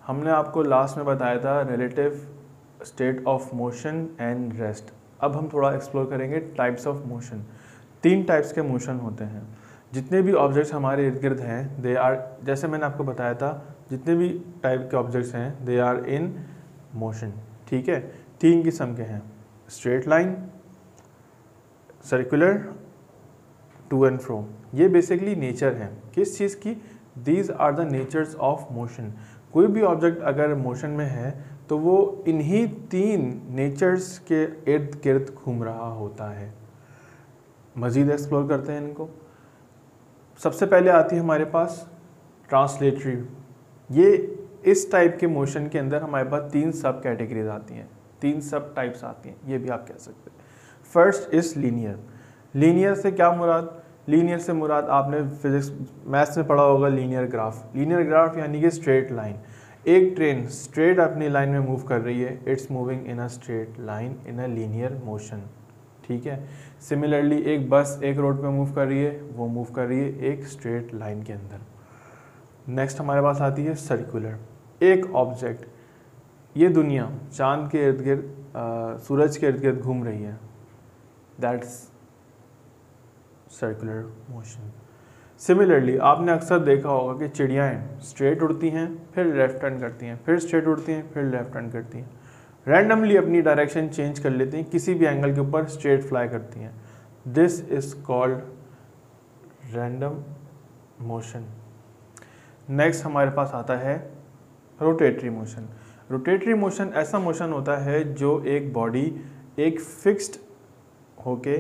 हमने आपको लास्ट में बताया था relative state of motion and rest. अब हम थोड़ा एक्सप्लोर करेंगे टाइप्स ऑफ मोशन। 3 टाइप्स के मोशन होते हैं। जितने भी ऑब्जेक्ट्स हमारे इर्द गिर्द हैं दे आर, जैसे मैंने आपको बताया था, जितने भी टाइप के ऑब्जेक्ट्स हैं दे आर इन मोशन। ठीक है, 3 किस्म के हैं, straight line, circular, to and fro. ये बेसिकली नेचर है किस चीज़ की, these are the natures of motion. कोई भी ऑब्जेक्ट अगर मोशन में है तो वो इन्हीं 3 नेचर्स के इर्द गिर्द घूम रहा होता है। मज़ीद एक्सप्लोर करते हैं इनको। सबसे पहले आती है हमारे पास ट्रांसलेटरी। ये इस टाइप के मोशन के अंदर हमारे पास 3 सब कैटेगरीज आती हैं, 3 सब टाइप्स आती हैं, ये भी आप कह सकते हैं। First is linear. लीनियर से क्या मुराद, लीनियर से मुराद आपने फिजिक्स मैथ्स में पढ़ा होगा लीनियर ग्राफ। लीनियर ग्राफ यानी कि स्ट्रेट लाइन। एक ट्रेन स्ट्रेट अपनी लाइन में मूव कर रही है, it's moving in a straight line in a linear motion. ठीक है, सिमिलरली एक बस एक रोड पे मूव कर रही है, वो मूव कर रही है एक स्ट्रेट लाइन के अंदर। नेक्स्ट हमारे पास आती है सर्कुलर। एक ऑब्जेक्ट, ये दुनिया चांद के इर्द गिर्द सूरज के इर्द गिर्द घूम रही है, दैट्स सर्कुलर मोशन। सिमिलरली आपने अक्सर देखा होगा कि चिड़ियाएँ स्ट्रेट उड़ती हैं फिर लेफ्ट टर्न करती हैं, फिर स्ट्रेट उड़ती हैं फिर लेफ्ट टर्न करती हैं, रैंडमली अपनी डायरेक्शन चेंज कर लेती हैं, किसी भी एंगल के ऊपर स्ट्रेट फ्लाई करती हैं। This is called random motion. Next हमारे पास आता है रोटेटरी मोशन। रोटेटरी मोशन ऐसा मोशन होता है जो एक बॉडी एक फिक्स्ड होके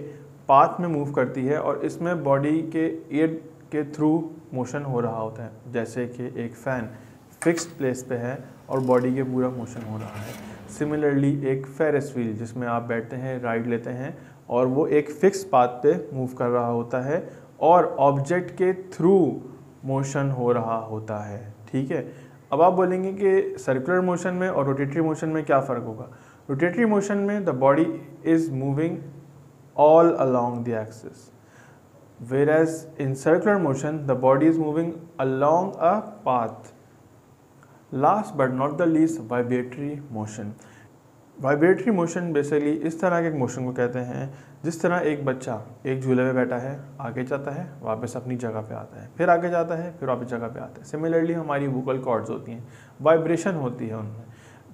पाथ में मूव करती है और इसमें बॉडी के एयर के थ्रू मोशन हो रहा होता है। जैसे कि एक फ़ैन फिक्स्ड प्लेस पे है और बॉडी के पूरा मोशन हो रहा है। सिमिलरली एक फेरिस व्हील जिसमें आप बैठते हैं, राइड लेते हैं और वो एक फिक्स पाथ पे मूव कर रहा होता है और ऑब्जेक्ट के थ्रू मोशन हो रहा होता है। ठीक है, अब आप बोलेंगे कि सर्कुलर मोशन में और रोटेटरी मोशन में क्या फ़र्क होगा। रोटेटरी मोशन में the body is moving all along the axis, whereas in circular motion the body is moving along a path. Last but not the least, vibratory motion. Vibratory motion basically इस तरह के motion को कहते हैं जिस तरह एक बच्चा एक झूले में बैठा है, आगे जाता है वापस अपनी जगह पे आता है, फिर आगे जाता है फिर वापस जगह पे आता है। सिमिलरली हमारी वोकल कॉर्ड्स होती हैं, वाइब्रेशन होती है उनमें,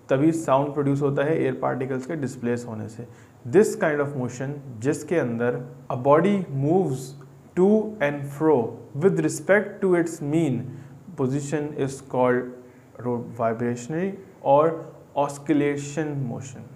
तभी साउंड प्रोड्यूस होता है एयर पार्टिकल्स के डिस्प्लेस होने से। दिस काइंड ऑफ मोशन जिसके अंदर a body moves to and fro with respect to its mean position is called vibrationary or oscillation motion.